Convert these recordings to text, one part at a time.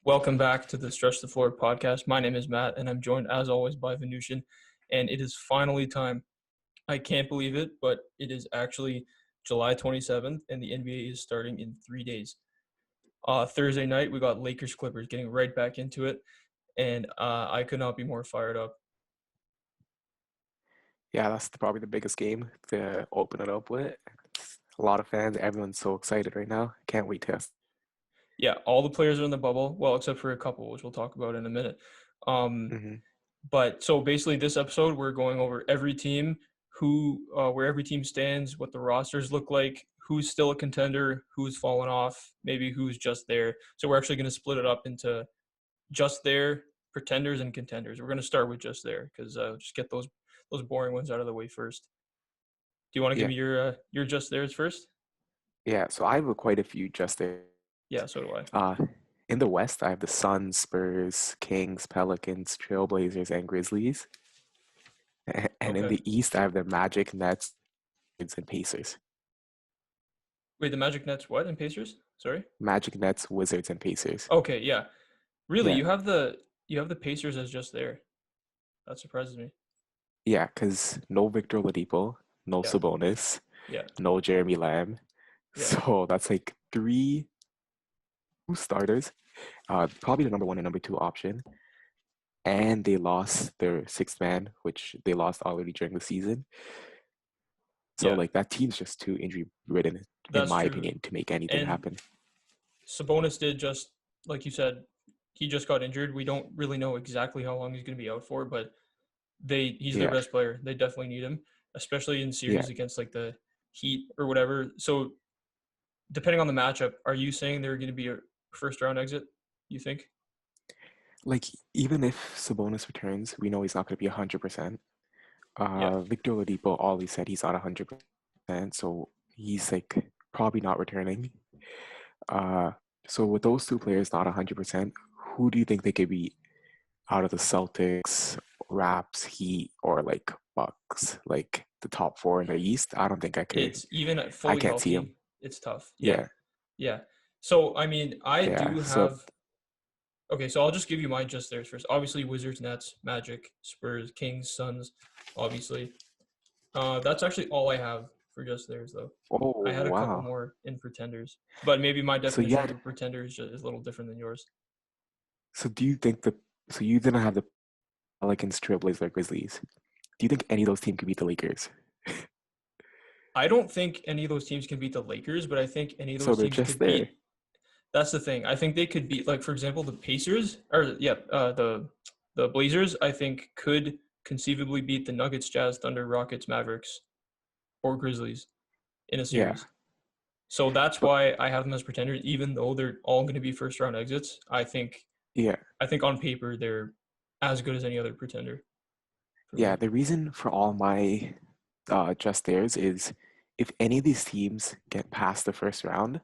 Welcome back to the Stretch the Floor podcast. My name is Matt, and I'm joined, as always, by Venush. And it is finally time. I can't believe it, but it is actually July 27th, and the NBA is starting in 3 days. Thursday night, we got Lakers Clippers, getting right back into it, and I could not be more fired up. Yeah, that's probably the biggest game to open it up with. It's a lot of fans. Everyone's so excited right now. Can't wait to. Yeah, all the players are in the bubble, well, except for a couple, which we'll talk about in a minute. Hmm. But so basically, this episode we're going over every team, where every team stands, what the rosters look like, who's still a contender, who's fallen off, maybe who's just there. So we're actually going to split it up into just there, pretenders, and contenders. We're going to start with just there because just get those boring ones out of the way first. Do you want to give Yeah, me your just theirs first? yeah. So I have quite a few just there. Yeah, so do I. Uh, in the West, I have the Suns, Spurs, Kings, Pelicans, Trailblazers, and Grizzlies. And in Okay. the East, I have the Magic, Nets, Wizards, and Pacers. Wait, the Magic Nets what and Pacers? Sorry. Magic, Nets, Wizards, and Pacers. Okay, yeah. Really, Yeah, you have the Pacers as just there. That surprises me. yeah, because no Victor Oladipo, no Yeah, Sabonis, yeah, no Jeremy Lamb. yeah, So that's like three starters, probably the number one and number two option. And they lost their sixth man, which they lost already during the season. So yeah. like that team's just too injury ridden, in That's my true. opinion, to make anything And happen. Sabonis did just like you said, he just got injured. We don't really know exactly how long he's going to be out for, but he's their Yeah, best player. They definitely need him, especially in yeah. series against like the Heat or whatever. So depending on the matchup, are you saying they're going to be a first round exit? You think? Like even if Sabonis returns, we know he's not going to be 100%. Yeah, Victor Oladipo always said he's not 100%, so he's like probably not returning. Uh, so with those two players not 100%, who do you think they could be out of the Celtics, Raps, Heat, or like Bucks, like the top four in the East? I don't think I could. it's even at I fully can't see healthy, him. it's tough. Yeah, Yeah, yeah. So I mean, I yeah. do So have. Okay, so I'll just give you mine just theirs first. Obviously, Wizards, Nets, Magic, Spurs, Kings, Suns. Obviously, that's actually all I have for just theirs, though. I oh had a couple wow. more in pretenders, but maybe my So you definition of had. a pretender is a little different than yours. So do you think the? So you didn't have the Pelicans, Trailblazers, Grizzlies. Do you think any of those teams could beat the Lakers? I don't think any of those teams can beat the Lakers, but I think any of So those they're teams just could there. beat. That's the thing. I think they could beat, like for example, the Pacers or the Blazers. I think could conceivably beat the Nuggets, Jazz, Thunder, Rockets, Mavericks, or Grizzlies in a Yeah, series. So that's but why I have them as pretenders, even though they're all going to be first round exits. yeah, I think on paper they're as good as any other pretender for yeah. me. The reason for all my just theirs is if any of these teams get past the first round,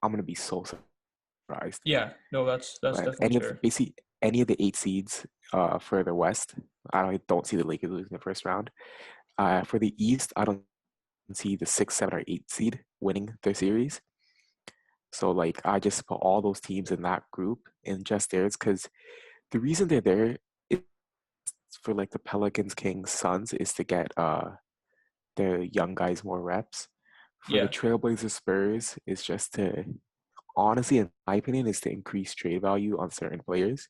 I'm gonna be so surprised. Yeah, no, that's And definitely fair. basically any of the eight seeds for the West, I don't see the Lakers losing the first round. For the East, I don't see the six, seven, or eight seed winning their series. So like I just put all those teams in that group in just theirs because the reason they're there is for like the Pelicans, Kings, Suns is to get the young guys more reps. For the Yeah, Trailblazers, Spurs is just to honestly, in my opinion, is to increase trade value on certain players.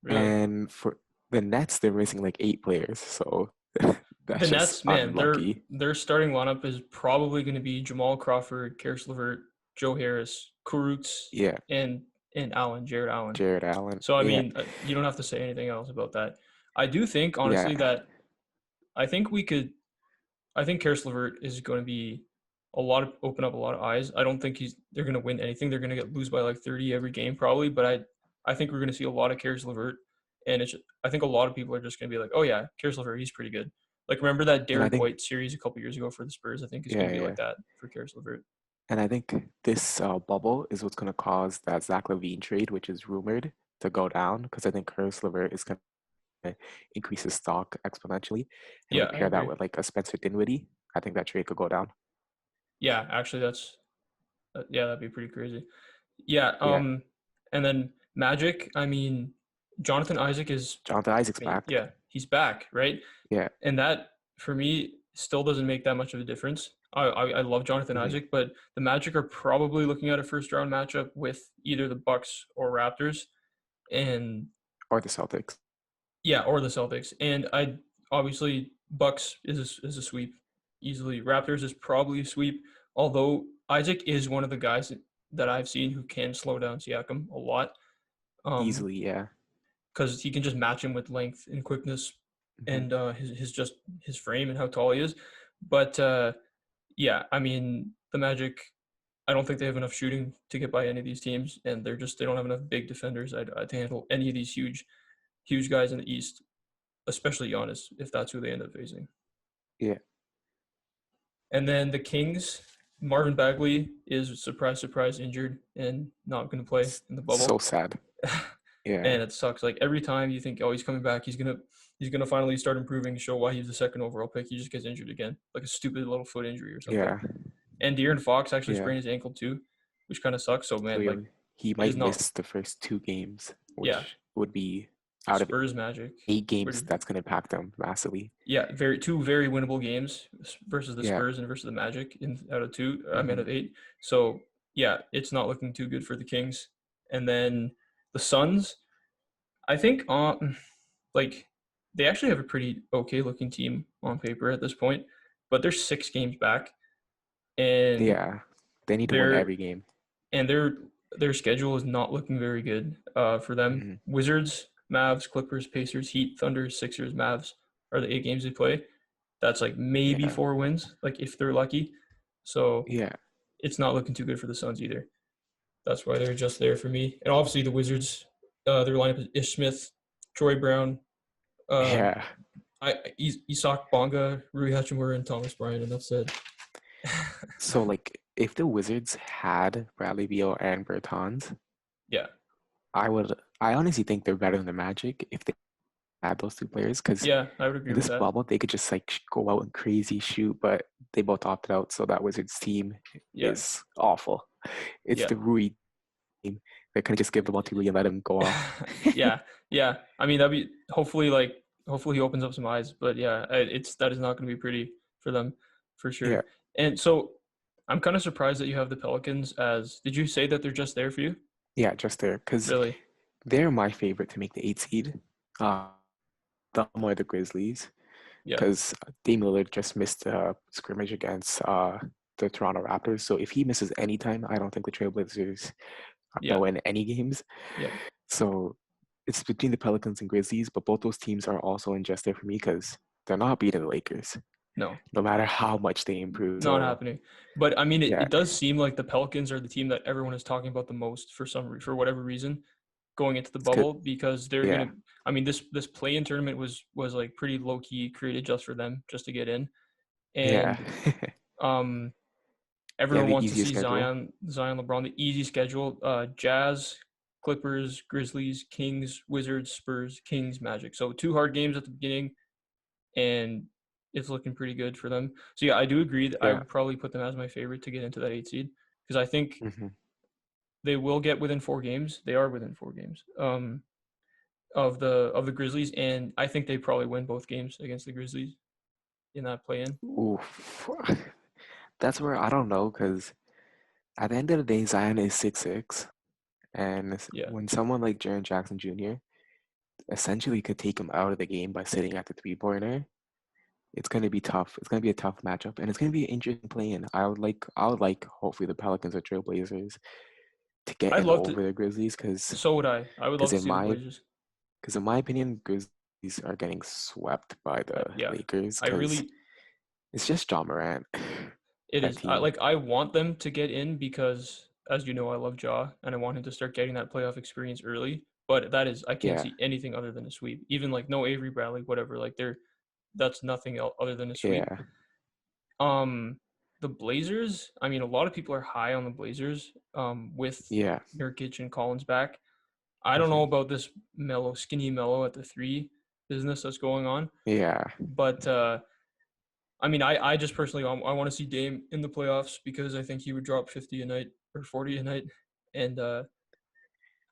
really. And for the Nets, they're missing like eight players, so The that's just Nets, man, unlucky. their starting lineup is probably going to be Jamal Crawford, Karis LeVert, Joe Harris, Kurucs, Yeah, and Jared Allen. Jared Allen. So I Yeah, mean, you don't have to say anything else about that. I do think honestly yeah, that I think we could. I think Karis LeVert is going to be open up a lot of eyes. I don't think they're going to win anything. They're going to lose by like 30 every game probably, but I think we're going to see a lot of Karis LeVert, and I think a lot of people are just going to be like, oh yeah, Karis LeVert, he's pretty good. Like remember that and I Derek think White series a couple years ago for the Spurs? I think is going yeah, to be like yeah, that for Karis LeVert. and I think this bubble is what's going to cause that Zach LaVine trade, which is rumored to go down, because I think Curtis LeVert is going to increase his stock exponentially, and Yeah, we I pair that agree. with like a Spencer Dinwiddie, I think that trade could go down. Yeah, actually, yeah, that'd be pretty crazy. Yeah, Yeah, and then Magic, I mean, Jonathan Isaac is, Jonathan Isaac's I mean, back. yeah, he's back, right? Yeah. And that for me still doesn't make that much of a difference. I love Jonathan Hmm. Isaac, but the Magic are probably looking at a first round matchup with either the Bucks or Raptors, and Or the Celtics. yeah, or the Celtics. And I obviously Bucks is a sweep easily. Raptors is probably a sweep. Although Isaac is one of the guys that I've seen who can slow down Siakam a lot. Easily, yeah. Because he can just match him with length and quickness Hmm. and his just his frame and how tall he is. But yeah, I mean the Magic. I don't think they have enough shooting to get by any of these teams, and they don't have enough big defenders to handle any of these huge guys in the East, especially Giannis if that's who they end up facing. Yeah. And then the Kings, Marvin Bagley is surprise injured and not going to play in the So bubble. sad. Yeah. And it sucks. Like every time you think, oh, he's coming back, he's gonna finally start improving, show why he's the second overall pick. He just gets injured again, like a stupid little foot injury or something. Yeah. And De'Aaron Fox actually Yeah. sprained his ankle too, which kind of sucks. So So man, like he it is might not. miss the first 2 games, Yeah, which would be out of Spurs Magic. 8 games. Pretty, That's going to impact them massively. yeah, two very winnable games versus the Yeah. Spurs and versus the Magic in out of two. I mean, out Hmm. of eight. So yeah, it's not looking too good for the Kings. And then the Suns. I think like they actually have a pretty okay looking team on paper at this point, but they're 6 games back, and Yeah. They need to win their every game. and their schedule is not looking very good for them. Hmm. Wizards, Mavs, Clippers, Pacers, Heat, Thunder, Sixers, Mavs are the 8 games they play. That's like maybe Yeah. 4 wins, like if they're lucky. So Yeah. it's not looking too good for the Suns either. That's why they're just there for me. And obviously the Wizards, their lineup is Ish Smith, Troy Brown, uh, Yeah. Isak Bonga, Rui Hachimura, and Thomas Bryant, and that's it. So, like, if the Wizards had Bradley Beal and Bertans, Yeah, I honestly think they're better than the Magic if they had those 2 players. Because yeah, I would agree in with this that. bubble, they could just like go out and crazy shoot, but they both opted out. So that Wizards team Yeah, is awful. It's yeah, the Rui team that kind of just give the ball to Rui and let him go off. yeah, yeah. I mean, that'd be hopefully he opens up some eyes, but yeah, that is not going to be pretty for them for sure. Yeah, And so I'm kind of surprised that you have the Pelicans as. Did you say that they're just there for you? yeah, just there because Really? they're my favorite to make the 8 seed. The more the Grizzlies Yeah, because Dame Lillard just missed a scrimmage against the Toronto Raptors. So if he misses any time, I don't think the Trailblazers are yeah, going to win any games. yeah. So it's between the Pelicans and Grizzlies, but both those teams are also in just there for me because they're not beating the Lakers, No, no matter how much they improve. not So happening. But I mean, yeah, it does seem like the Pelicans are the team that everyone is talking about the most for whatever reason going into the it's good. bubble because they're Yeah, gonna. I mean, this play-in tournament was like pretty low key created just for them, just to get in, yeah, and um, yeah. everyone The wants to easiest see schedule. Zion, LeBron. The easy schedule: Jazz, Clippers, Grizzlies, Kings, Wizards, Spurs, Kings, Magic. So 2 hard games at the beginning, and it's looking pretty good for them. So yeah, I do agree that I Yeah. would probably put them as my favorite to get into that 8 seed because I think Hmm. they will get within 4 games. They are within 4 games. Of the Grizzlies, and I think they probably win both games against the Grizzlies in that play-in. Oof. That's where I don't know because at the end of the day, Zion is 6'6", and Yeah, when someone like Jaren Jackson Jr. essentially could take him out of the game by sitting at the 3-pointer, it's going to be tough. It's going to be a tough matchup, and it's going to be an interesting play-in. I would like hopefully the Pelicans or Trailblazers to get I'd in love to. over the Grizzlies because So would I. I would love because to in see the my Blazers. because in my opinion, Grizzlies are getting swept by the Yeah, Lakers I because really. it's just John Morant It that is. I team. like. I want them to get in because, as you know, I love Ja, and I want him to start getting that playoff experience early. But that is, I can't Yeah, see anything other than a sweep. Even like no Avery Bradley, whatever. Like that's nothing other than a sweep. yeah, Um, the Blazers. I mean, a lot of people are high on the Blazers. With yeah, Nurkic and Collins back. I don't know hmm, about this skinny mellow at the three business that's going on, yeah, but I mean, I just personally I want to see Dame in the playoffs because I think he would drop 50 a night or 40 a night, and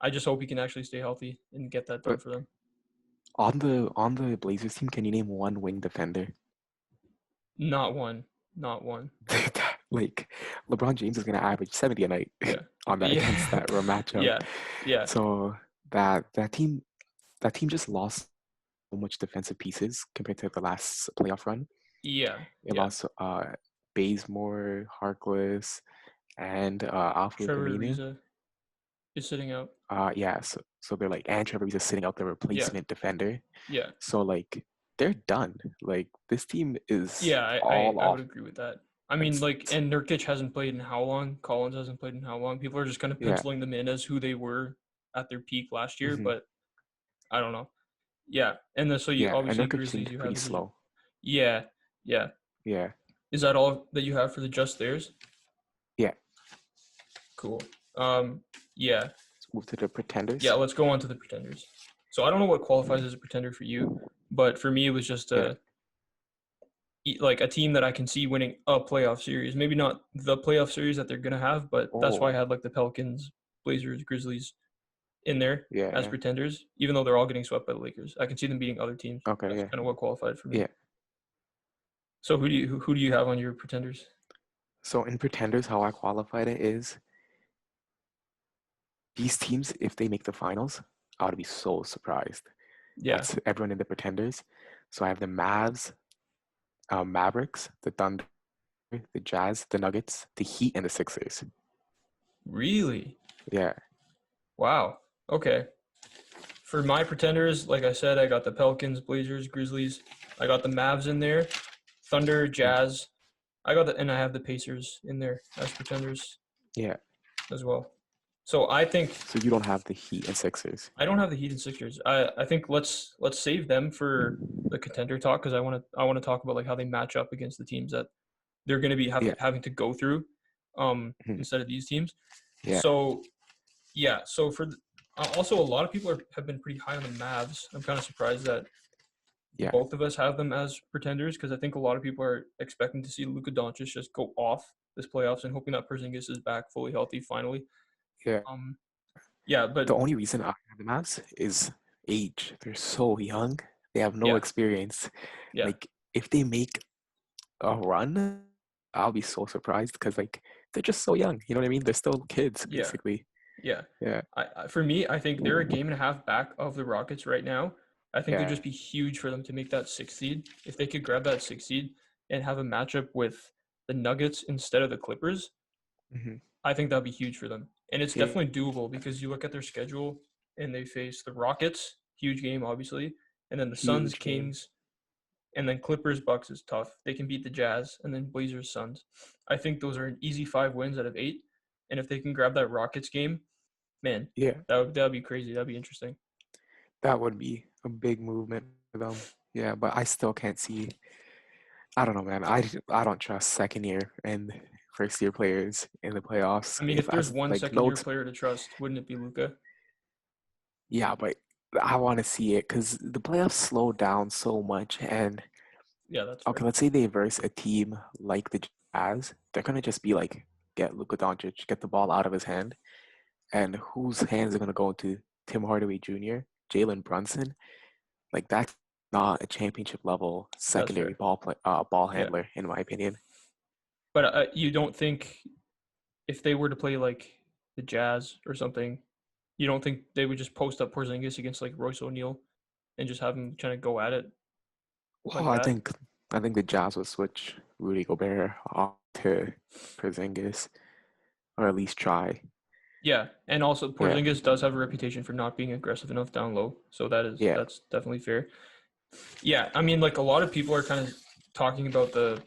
I just hope he can actually stay healthy and get that done But for them. on the Blazers team, can you name one wing defender? Not one, not one. Like LeBron James is gonna average 70 a night Yeah, on that against yeah, that matchup. yeah, yeah. So that team just lost so much defensive pieces compared to the last playoff run. Yeah, It yeah. lost Bazemore, Harkless, and Alfred Trevor Camino. Ariza is sitting out. Yeah, so they're like, and Trevor Ariza sitting out the Yeah, replacement defender. yeah, So like they're done. Like this team is yeah. I would all agree with that. I mean, offense. like, and Nurkic hasn't played in how long? Collins hasn't played in how long? People are just kind of Yeah. penciling them in as who they were at their peak last year, Hmm. but I don't know. Yeah, and then so you Yeah, and obviously Nurkic Grizzlies. seemed You have pretty the Grizzlies. slow. Yeah, yeah. Yeah. Is that all that you have for the just theirs? Yeah. Cool. Yeah, Let's move to the yeah. pretenders. Let's go on to the pretenders. So I don't know what qualifies as a pretender for you, but for me it was just Yeah. like a team that I can see winning a playoff series. Maybe not the playoff series that they're gonna have, but that's why I Oh, had like the Pelicans, Blazers, Grizzlies in there yeah, as yeah. pretenders, even though they're all getting swept by the Lakers. I can see them beating other teams. Okay, That's yeah. kind of what qualified for me. Yeah. So who do you have on your pretenders? So in pretenders, how I qualified it is these teams, if they make the finals, I would be so surprised. Yeah, That's everyone in the pretenders. So I have the Mavs, Mavericks, the Thunder, the Jazz, the Nuggets, the Heat, and the Sixers. really? Yeah. Wow. Okay. For my pretenders, like I said, I got the Pelicans, Blazers, Grizzlies. I got the Mavs in there, Thunder, Mhm. Jazz. And I have the Pacers in there as pretenders Yeah. as well. So I think So you don't have the Heat and Sixers. I don't have the Heat and Sixers. I think let's save them for the contender talk because I want to talk about like how they match up against the teams that they're going to be Yeah. having to go through Mhm. instead of these teams. Yeah. So yeah, so also a lot of people have been pretty high on the Mavs. I'm kind of surprised that Yeah. both of us have them as pretenders because I think a lot of people are expecting to see Luka Doncic just go off this playoffs and hoping that Porzingis is back fully healthy finally. Yeah. Um, yeah, but The only reason I have the Mavs is age. They're so young. They have no yeah, experience. yeah, Like if they make a run, I'll be so surprised because like they're just so young. You know what I mean? They're still kids, yeah, basically. yeah. Yeah. For me, I think they're a game and a half back of the Rockets right now. I think it'd Yeah. just be huge for them to make that sixth seed if they could grab that sixth seed and have a matchup with the Nuggets instead of the Clippers. Hmm. I think that'd be huge for them, and it's Yeah. definitely doable because you look at their schedule and they face the Rockets, huge game obviously, and then the Suns, Huge game. Kings, and then Clippers, Bucks is tough. They can beat the Jazz, and then Blazers, Suns. I think those are an easy 5 wins out of 8, and if they can grab that Rockets game, man, Yeah. that'd be crazy. That'd be interesting. That would be a big movement for them. Yeah, but I still can't see. I don't know, man. I don't trust second year and first year players in the playoffs. I mean, If if there's as one like second no, year player to trust, wouldn't it be Luca? yeah, but I want to see it because the playoffs slow down so much. And Yeah, that's okay, fair. let's say they verse a team like the Jazz, they're gonna just be like, get Luka Doncic, get the ball out of his hand, and whose hands are gonna go into Tim Hardaway Jr., Jalen Brunson? Like that's not a championship level That's secondary fair. ball Yeah, handler, in my opinion. but you don't think if they were to play like the Jazz or something, you don't think they would just post up Porzingis against like Royce O'Neal and just have him trying to go at it Well, like I that? think I think the Jazz would switch Rudy Gobert off to Porzingis, or at least try. Yeah, and also Yeah, Porzingis does have a reputation for not being aggressive enough down low, so yeah, that's definitely fair. Yeah, I mean, like a lot of people are kind of talking about the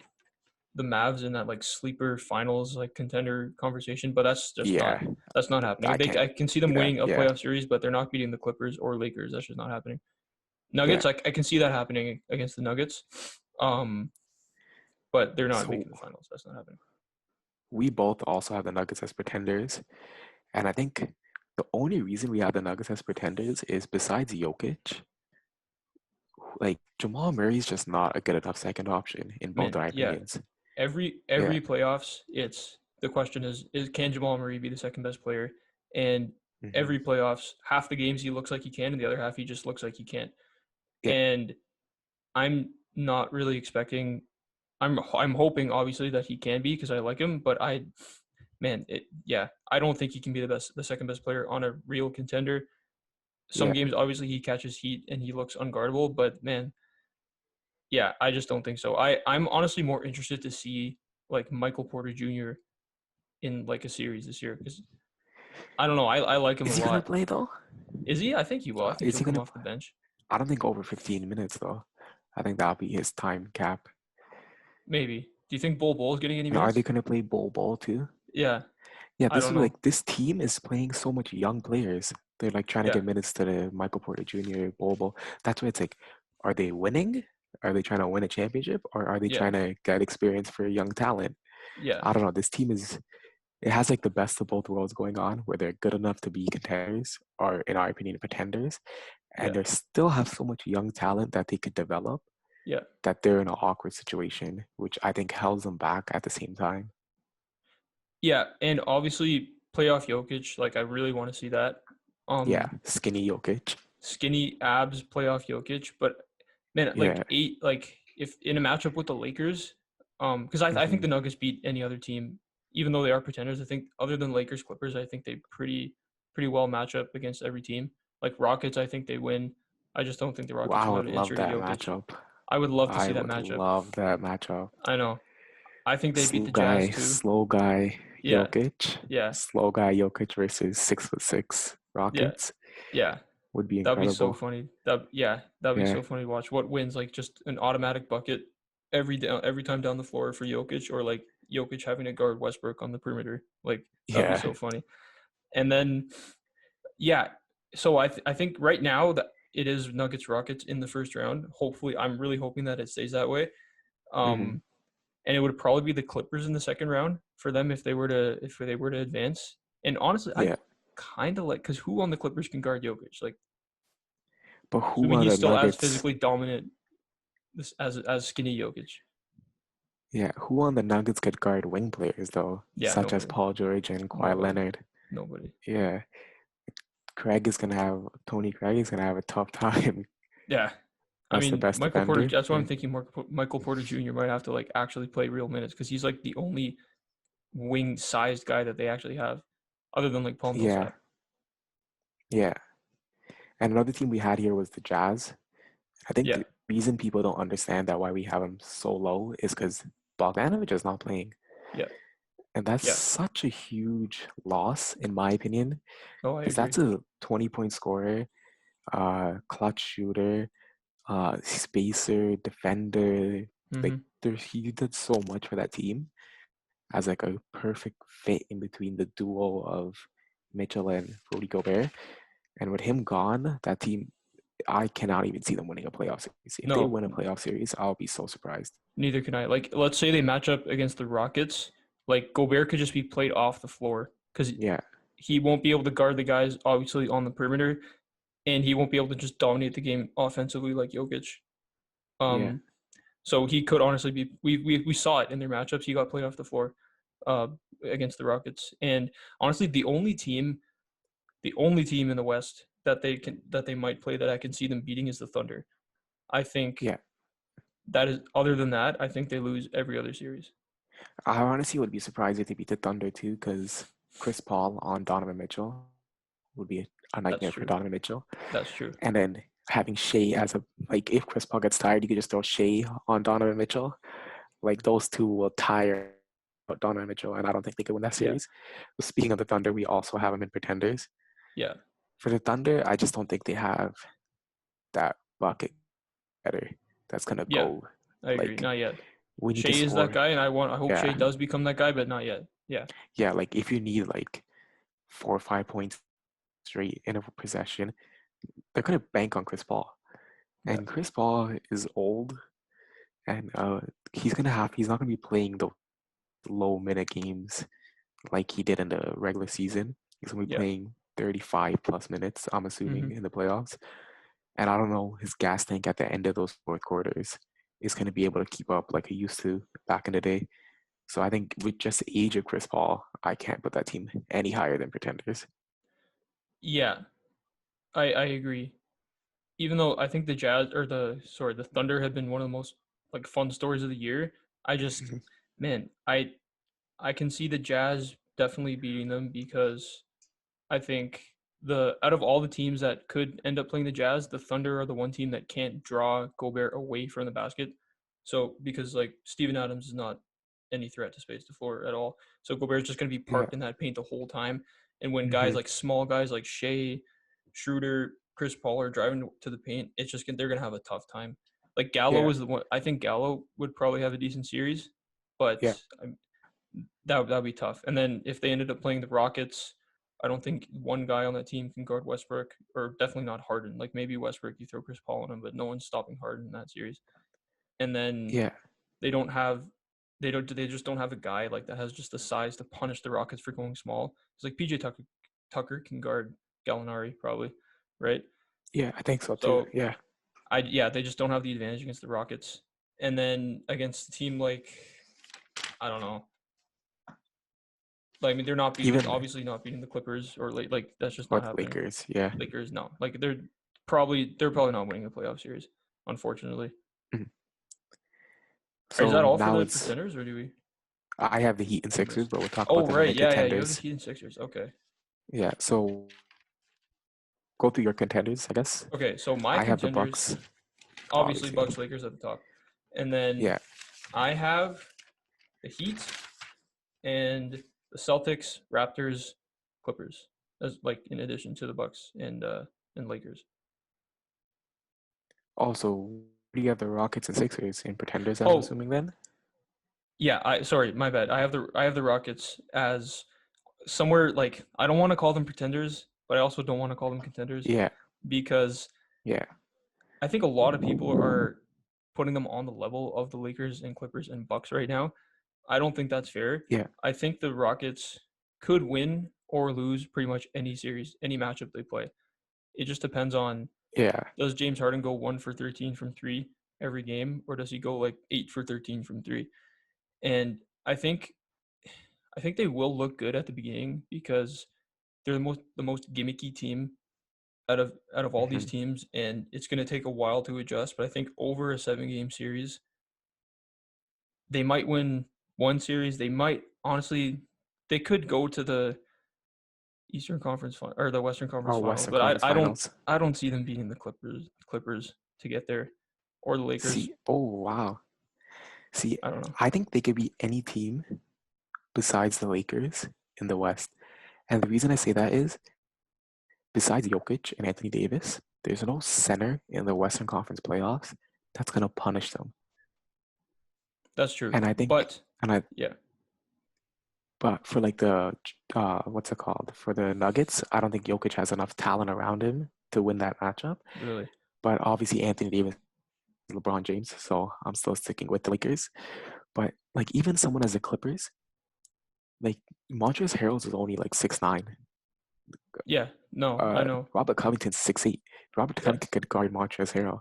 Mavs in that like sleeper finals like contender conversation, but yeah. that's not happening. I can't I can see them see that. winning a Yeah, playoff series, but they're not beating the Clippers or Lakers. That's just not happening. yeah. Nuggets, I can see that happening against the Nuggets, um, but they're not So making the finals. That's not happening. we both also have the Nuggets as pretenders, and I think the only reason we have the Nuggets as pretenders is besides Jokic, like Jamal Murray's just not a good enough second option in both Man, our yeah, opinions. Yeah, every playoffs, it's the question is can Jamal Murray be the second best player? And Hmm. every playoffs. Half the games he looks like he can, and the other half he just looks like he can't. Yeah, And I'm not really expecting. I'm hoping obviously that he can be because I like him, but I don't think he can be the second best player on a real contender. Some yeah. games obviously he catches heat and he looks unguardable, but man, yeah, I just don't think so. I'm honestly more interested to see like Michael Porter Jr. in like a series this year because I don't know. I like him a Is he gonna lot. play though? Is he? I think he will. I think Is he'll he come gonna? off the bench. I don't think over 15 minutes though. I think that'll be his time cap. Maybe. Do you think Bull is getting any And are they minutes? gonna play ball too? Yeah, Yeah, I this don't is know. like this team is playing so much young players. They're like trying to Yeah, get minutes to the Michael Porter Jr. Bobo. That's why it's like, are they winning? Are they trying to win a championship, or are they yeah, trying to get experience for young talent? yeah, I don't know. This team is it has like the best of both worlds going on, where they're good enough to be contenders, or in our opinion, pretenders, and yeah, they still have so much young talent that they could develop yeah. that they're in an awkward situation, which I think holds them back at the same time. Yeah, and obviously playoff Jokic, like I really want to see that. Yeah, Um skinny Jokic. Skinny abs playoff Jokic, but man, Yeah. like if in a matchup with the Lakers, because I think Hmm. the Nuggets beat any other team, even though they are pretenders. I think other than Lakers Clippers, I think they pretty well match up against every team. Like Rockets, I think they win. I just don't think the Well, Rockets I know how would to love insert a that Jokic. matchup. I would love to see I that would matchup. love that matchup. I know. I think they beat the Jazz too. Slow guy Yeah, Jokic, yeah, slow guy Jokic versus 6'6" yeah, Rockets yeah. would be That'd be so incredible. funny. That'd be Yeah, so funny to watch. What wins? Like just an automatic bucket every time down the floor for Jokic, or like Jokic having to guard Westbrook on the perimeter. Like that'd be yeah. so funny. And then yeah, so I think right now that it is Nuggets Rockets in the first round. Hopefully, I'm really hoping that it stays that way. Hmm. Um, and it would probably be the Clippers in the second round for them if they were to advance. And honestly, I Yeah, kind of like because who on the Clippers can guard Jokic? Like but who assuming are he's the still as Nuggets? physically dominant as skinny Jokic. Yeah, who on the Nuggets could guard wing players though, Yeah, such as nobody, Paul George and Kawhi nobody, Leonard? nobody. Yeah, Tony Craig is gonna have a tough time Yeah, I as the mean best Michael Porter. defender. That's why I'm Yeah, thinking Michael Porter Jr. might have to like actually play real minutes because he's like the only wing-sized guy that they actually have, other than like Paul yeah, Millsap. yeah. And another team we had here was the Jazz. I think Yeah, the reason people don't understand that why we have him so low is because Bogdanovich is not playing. yeah, And that's yeah. such a huge loss, in my opinion, No, I because agree. that's a 20-point scorer, clutch shooter, spacer, defender. Like, Hmm. he did so much for that team as like a perfect fit in between the duo of Mitchell and Rudy Gobert. And with him gone, that team, I cannot even see them winning a playoff series. If they No, win a playoff series, I'll be so surprised. neither can I. Like, let's say they match up against the Rockets. Like Gobert could just be played off the floor because Yeah, he won't be able to guard the guys obviously on the perimeter, and he won't be able to just dominate the game offensively like Jokic. yeah, Um, so he could honestly be. We saw it in their matchups. He got played off the floor uh, against the Rockets, and honestly, the only team in the West that they might play that I can see them beating is the Thunder. I think yeah. that is other than that, I think they lose every other series. I honestly would be surprised if they beat the Thunder too, because Chris Paul on Donovan Mitchell would be a That's nightmare for true. Donovan Mitchell. That's true. And then having Shea as a like, if Chris Paul gets tired, you could just throw Shea on Donovan Mitchell. Like those two will tire out Donovan Mitchell, and I don't think they could win that Yeah. series. But speaking of the Thunder, we also have them in pretenders. Yeah. For the Thunder, I just don't think they have that bucket getter that's gonna Yeah. go. I agree. Like, Not yet. we need to Shea is that score. guy, and I hope Shea Yeah, does become that guy, but not yet. Yeah. yeah. Like if you need like 4 or 5 points straight in a possession, they're gonna bank on Chris Paul. Yeah. And Chris Paul is old, and he's not gonna be playing the low minute games like he did in the regular season. He's gonna be Yeah. playing 35 plus minutes, I'm assuming, Hmm. in the playoffs. And I don't know, his gas tank at the end of those fourth quarters is gonna be able to keep up like he used to back in the day. So I think with just the age of Chris Paul, I can't put that team any higher than pretenders. Yeah, I agree. Even though I think the Jazz or the Thunder have been one of the most like fun stories of the year. I just Mhm. man, I can see the Jazz definitely beating them because I think the out of all the teams that could end up playing the Jazz, the Thunder are the one team that can't draw Gobert away from the basket. So because like Steven Adams is not any threat to space the floor at all. So Gobert's just going to be Yeah. parked in that paint the whole time. And when guys Hmm. like small guys like Shea, Schroeder, Chris Paul are driving to the paint, it's just they're going to have a tough time. Like Gallo Yeah. is the one. I think Gallo would probably have a decent series, but Yeah. that'd be tough. And then if they ended up playing the Rockets, I don't think one guy on that team can guard Westbrook, or definitely not Harden. Like maybe Westbrook, you throw Chris Paul on him, but no one's stopping Harden in that series. And then Yeah. they don't have they just don't have a guy like that has just the size to punish the Rockets for going small. It's like PJ Tucker can guard Gallinari probably, right? Yeah. I think so too. So Yeah. they just don't have the advantage against the Rockets. And then against a team like I don't know, like I mean they're not beating Even obviously not beating the Clippers or like that's just or not the happening. Lakers. Yeah. Lakers no, like they're probably not winning a playoff series, unfortunately. Mhm. Or is that So all for now the it's pretenders, or do we I have the Heat and I Sixers, missed? but we'll talk Oh about them in right, the yeah, you have the contenders. Heat and Sixers. Okay. Yeah. So go through your contenders, I guess. Okay, so my I have the contenders, Bucks, obviously obviously. Bucks Lakers at the top. And then Yeah. I have the Heat and the Celtics, Raptors, Clippers. As like in addition to the Bucks and Lakers. Also, do you have the Rockets and Sixers in pretenders? I'm Oh, assuming then. yeah, I sorry, my bad. I have the Rockets as somewhere like I don't want to call them pretenders, but I also don't want to call them contenders Yeah. because Yeah. I think a lot of people are putting them on the level of the Lakers and Clippers and Bucks right now. I don't think that's fair. Yeah. I think the Rockets could win or lose pretty much any series, any matchup they play. It just depends on Yeah. does James Harden go 1 for 13 from 3 every game or does he go like 8 for 13 from 3? And I think they will look good at the beginning because they're the most gimmicky team out of all these Hmm. teams, and it's going to take a while to adjust. But I think over a 7 game series, they might win one series. They might honestly, they could go to the Eastern Conference or the Western Conference Or Finals, Western but Conference Finals. I don't see them beating the Clippers to get there, or the Lakers. See, oh wow. See, I don't know. I think they could be any team besides the Lakers in the West. And the reason I say that is, besides Jokic and Anthony Davis, there's no center in the Western Conference playoffs that's gonna punish them. That's true, And I think, but and I, yeah, but for like the, what's it called? For the Nuggets, I don't think Jokic has enough talent around him to win that matchup. really, But obviously, Anthony Davis, LeBron James, so I'm still sticking with the Lakers. But like even someone as the Clippers, like Montrezl Harrell is only like 6'9". yeah, no, I know, Robert Covington's 6'8". Robert yeah, Covington could guard Montrezl Harrell.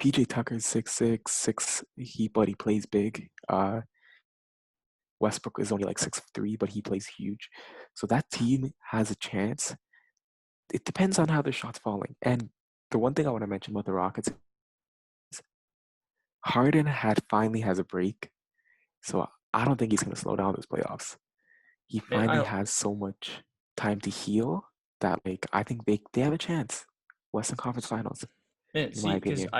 PJ Tucker's 6'6", but he plays big. Westbrook is only like 6'3", but he plays huge. So that team has a chance. It depends on how their shots falling. And the one thing I want to mention about the Rockets is Harden had finally has a break. So I don't think he's going to slow down those playoffs. He man, finally has so much time to heal that like I think they have a chance. Western Conference Finals, man, in my see, because opinion.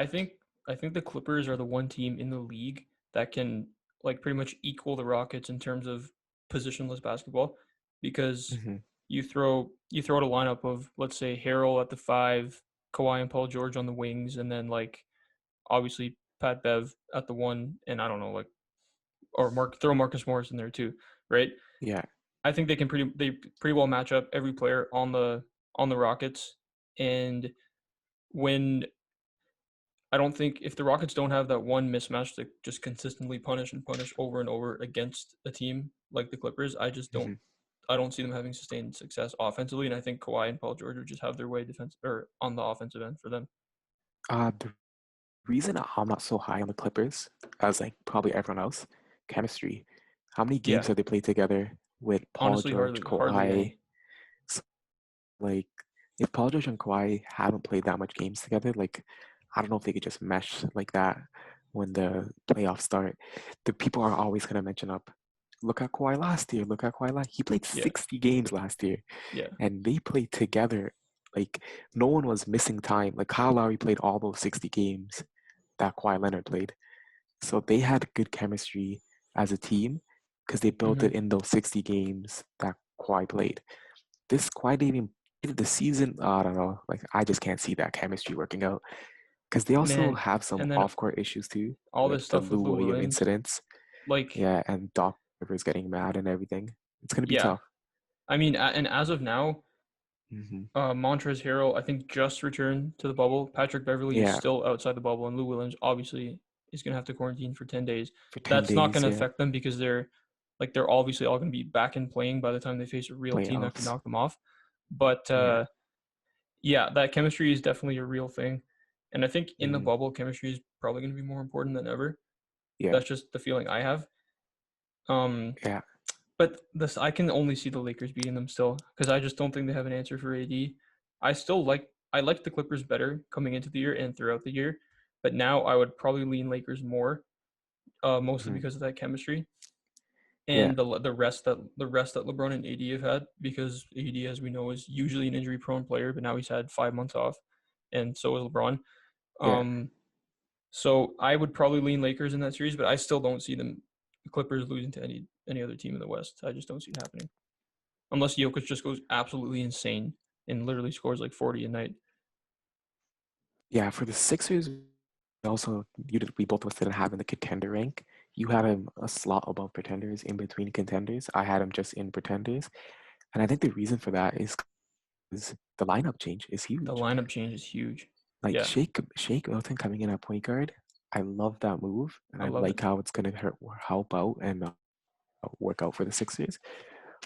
I think the Clippers are the one team in the league that can like pretty much equal the Rockets in terms of positionless basketball, because Hmm. you throw out a lineup of let's say Harrell at the 5, Kawhi and Paul George on the wings, and then like obviously Pat Bev at the 1, and I don't know like or throw Marcus Morris in there too, right? Yeah, I think they pretty well match up every player on the Rockets, and when I don't think if the Rockets don't have that one mismatch to just consistently punish and punish over and over against a team like the Clippers, hmm I don't see them having sustained success offensively, and I think Kawhi and Paul George would just have their way defense or on the offensive end for them. the reason I'm not so high on the Clippers as like probably everyone else, chemistry. How many games Yeah, have they played together with Paul honestly, George, hardly Kawhi? any. like if Paul George and Kawhi haven't played that much games together, like I don't know if they could just mesh like that when the playoffs start. The people are always gonna mention up. Look at Kawhi last year. Look at Kawhi last. He played Yeah, 60 games last year, yeah, and they played together. Like no one was missing time. Like Kyle Lowry played all those 60 games that Kawhi Leonard played. So they had good chemistry as a team because they built hmm it in those 60 games that Kawhi played. This Kawhi didn't even the season. I don't know. Like I just can't see that chemistry working out because they also man. have some And then off-court issues too all with this the stuff with Lou Lou William Williams, incidents. like, Yeah, and Doc Rivers getting mad and everything. It's gonna be yeah. tough. I mean, and as of now, Hmm. Montrezl Harrell, I think, just returned to the bubble. Patrick Beverly is Yeah, still outside the bubble, and Lou Williams obviously is going to have to quarantine for 10 days. for 10 That's not going days. to Yeah, affect them because they're obviously all going to be back and playing by the time they face a real team that could playoffs. knock them off. But Yeah. yeah, that chemistry is definitely a real thing, and I think in the Hmm. bubble, chemistry is probably going to be more important than ever. Yeah. That's just the feeling I have. Um, Yeah. But this, I can only see the Lakers beating them still because I just don't think they have an answer for AD. I like the Clippers better coming into the year and throughout the year, but now I would probably lean Lakers more, mostly Hmm. because of that chemistry Yeah. and the rest that LeBron and AD have had because AD, as we know, is usually an injury prone player, but now he's had 5 months off, and so is LeBron. Yeah. Um, so I would probably lean Lakers in that series, but I still don't see the Clippers losing to any other team in the West. I just don't see it happening. Unless Jokic just goes absolutely insane and literally scores like 40 a night. Yeah. For the Sixers, also we both of us didn't have in the contender rank. You had him a slot above pretenders, in between contenders. I had him just in pretenders, and I think the reason for that is the lineup change is The huge. lineup change is huge. Like Yeah, Shake Milton coming in at point guard. I love that move, and I I love it. like how it's gonna help out and work out for the Sixers.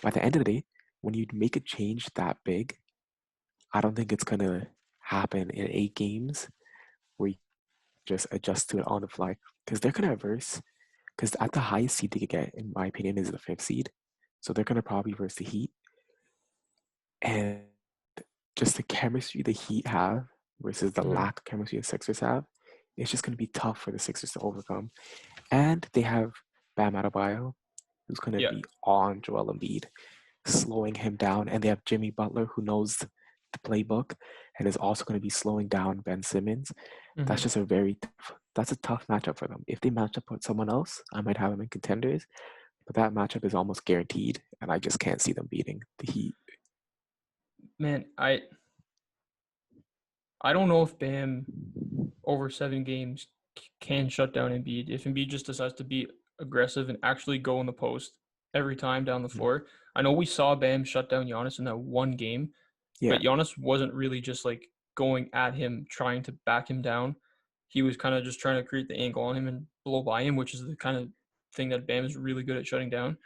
But at the end of the day, when you make a change that big, I don't think it's gonna happen in 8 games where you just adjust to it on the fly because they're gonna verse. Because at the highest seed they could get, in my opinion, is the fifth seed, so they're gonna probably verse the Heat, and just the chemistry the Heat have versus the Hmm lack of chemistry the Sixers have, it's just gonna be tough for the Sixers to overcome. And they have Bam Adebayo, who's gonna Yeah. be on Joel Embiid, slowing him down, and they have Jimmy Butler, who knows the playbook and is also going to be slowing down Ben Simmons. That's hmm just that's a tough matchup for them. If they match up with someone else, I might have them in contenders, but that matchup is almost guaranteed, and I just can't see them beating the Heat. Man, I don't know if Bam over 7 games can shut down Embiid. If Embiid just decides to be aggressive and actually go in the post every time down the Mhm. floor. I know we saw Bam shut down Giannis in that one game, Yeah, but Giannis wasn't really just like going at him, trying to back him down. He was kind of just trying to create the angle on him and blow by him, which is the kind of thing that Bam is really good at shutting down.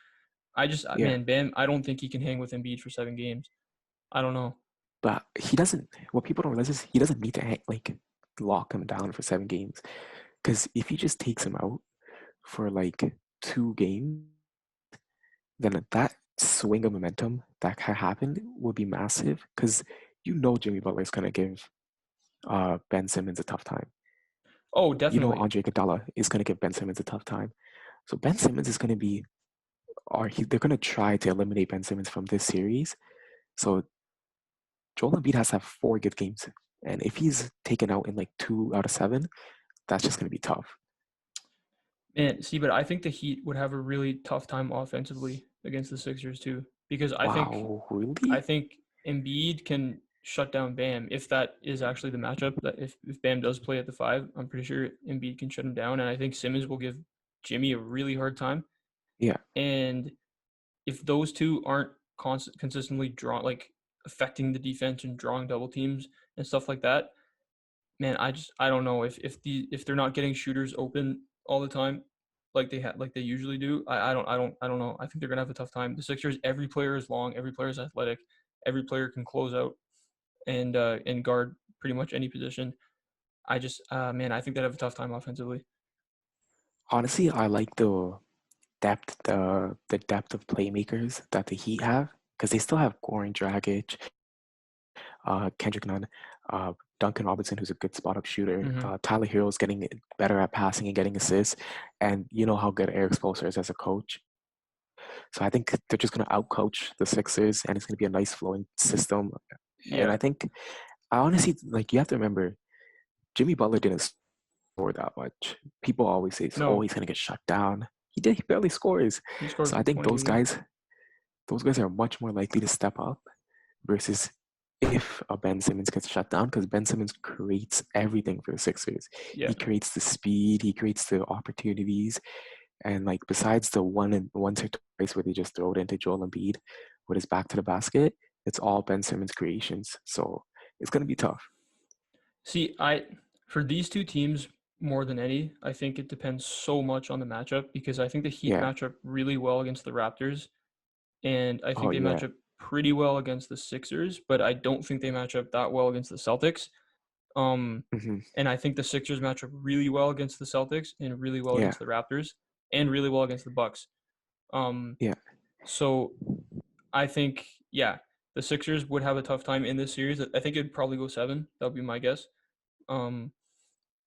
yeah, Man, Bam, I don't think he can hang with Embiid for 7 games. I don't know. but he doesn't. What people don't realize is he doesn't need to like lock him down for 7 games. Because if he just takes him out for like 2 games, then that swing of momentum that can happen will be massive. Because you know Jimmy Butler is gonna give Ben Simmons a tough time. Oh, You know definitely. Andre Iguodala is gonna give Ben Simmons a tough time. So Ben Simmons is gonna be, they're gonna try to eliminate Ben Simmons from this series. So Joel Embiid has to have 4 good games, and if he's taken out in like 2 out of 7, that's just gonna be tough. Man, see, but I think the Heat would have a really tough time offensively against the Sixers too, because Wow, I really? think Embiid can shut down Bam if that is actually the matchup. That if Bam does play at the 5, I'm pretty sure Embiid can shut him down, and I think Simmons will give Jimmy a really hard time. Yeah, And if those two aren't consistently like affecting the defense and drawing double teams and stuff like that, man, I don't know if they're not getting shooters open all the time, like they usually do. I don't know. I think they're gonna have a tough time. The Sixers, every player is long, every player is athletic, every player can close out and guard pretty much any position. Man, I think they'd have a tough time offensively. honestly, I like the depth of playmakers that the Heat have because they still have Goran Dragic, Kendrick Nunn, Duncan Robinson, who's a good spot up shooter. Mm-hmm. Tyler Hero's getting better at passing and getting assists. And you know how good Eric Spoelstra is as a coach. So I think they're just going to outcoach the Sixers, and it's going to be a nice flowing system. And Yeah. I think, I honestly, like, you have to remember, Jimmy Butler didn't score that much. People always say, oh, No, he's going to get shut down. He did. He barely scores. he scored So I like think 20 a game. those guys are much more likely to step up versus if a Ben Simmons gets shut down, because Ben Simmons creates everything for the Sixers. Yeah. He creates the speed, he creates the opportunities, and like besides the once or twice where they just throw it into Joel Embiid with his back to the basket, it's all Ben Simmons creations. So it's gonna be tough. See, for these two teams more than any, I think it depends so much on the matchup because I think the Heat Yeah. match up really well against the Raptors, and I Oh think they match yeah. up pretty well against the Sixers, but I don't think they match up that well against the Celtics. Um, Hmm. and I think the Sixers match up really well against the Celtics and really well Yeah. against the Raptors and really well against the Bucks. Um, Yeah. so I think, yeah, the Sixers would have a tough time in this series. I think it'd probably go 7. That would be my guess. Um,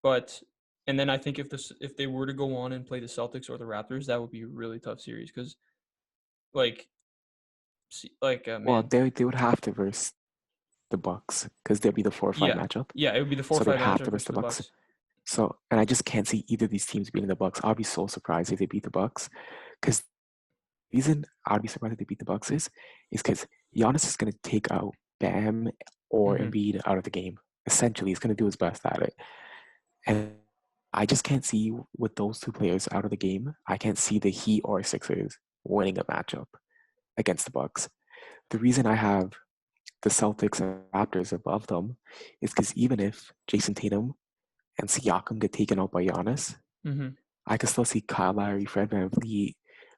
but and then I think if they were to go on and play the Celtics or the Raptors, that would be a really tough series because like Well, man, they would have to verse the Bucks because they'll be the 4 or 5 yeah, matchup. yeah, it would be the four So they would five have to matchup verse versus the the Bucks. Bucks. So, and I just can't see either of these teams beating the Bucks. I'll be so surprised if they beat the Bucks, because the reason I'd be surprised if they beat the Bucks is because Giannis is going to take out Bam or Hmm. Embiid out of the game. Essentially, he's going to do his best at it, and I just can't see with those two players out of the game. I can't see the Heat or Sixers winning a matchup against the Bucks. The reason I have the Celtics and Raptors above them is because even if Jason Tatum and Siakam get taken out by Giannis, Hmm. I can still see Kyle Lowry, Fred VanVleet,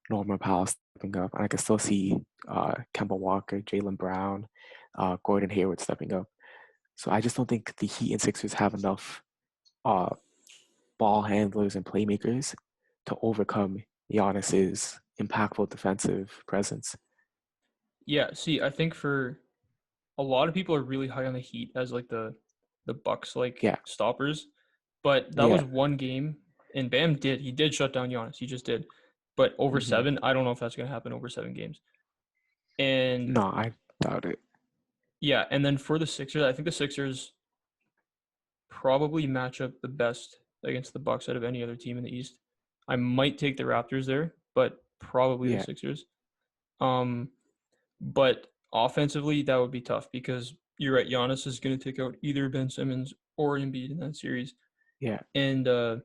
Norman Powell stepping up, and I can still see Kemba Walker, Jalen Brown, Gordon Hayward stepping up. So I just don't think the Heat and Sixers have enough uh, ball handlers and playmakers to overcome Giannis's impactful defensive presence. Yeah, see, I think for a lot of people are really high on the Heat as like the Bucks like Yeah, stoppers, but that yeah. was one game, and Bam did shut down Giannis. He just did, but over Hmm. 7, I don't know if that's gonna happen over 7 games. And No, I doubt it. yeah, and then for the Sixers, I think the Sixers probably match up the best against the Bucks out of any other team in the East. I might take the Raptors there, but probably the Yeah, Sixers. Um, but offensively, that would be tough because you're right. Giannis is going to take out either Ben Simmons or Embiid in that series, yeah, and the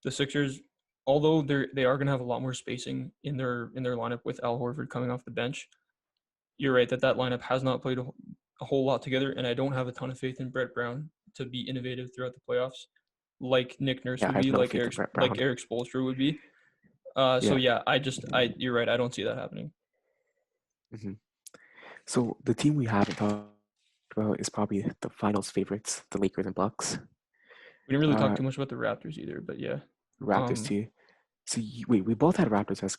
Sixers, although they are going to have a lot more spacing in their lineup with Al Horford coming off the bench. You're right that lineup has not played a whole lot together, and I don't have a ton of faith in Brett Brown to be innovative throughout the playoffs, like Nick Nurse yeah. would I have be, no faith in Brett like Brown. Eric Spoelstra would be. So Yeah. yeah, I you're right. I don't see that happening. Hmm. So the team we haven't talked about is probably the finals favorites, the Lakers and Bucks. We didn't really talk Uh, too much about the Raptors either, but yeah, Raptors um, too. So wait, we both had Raptors as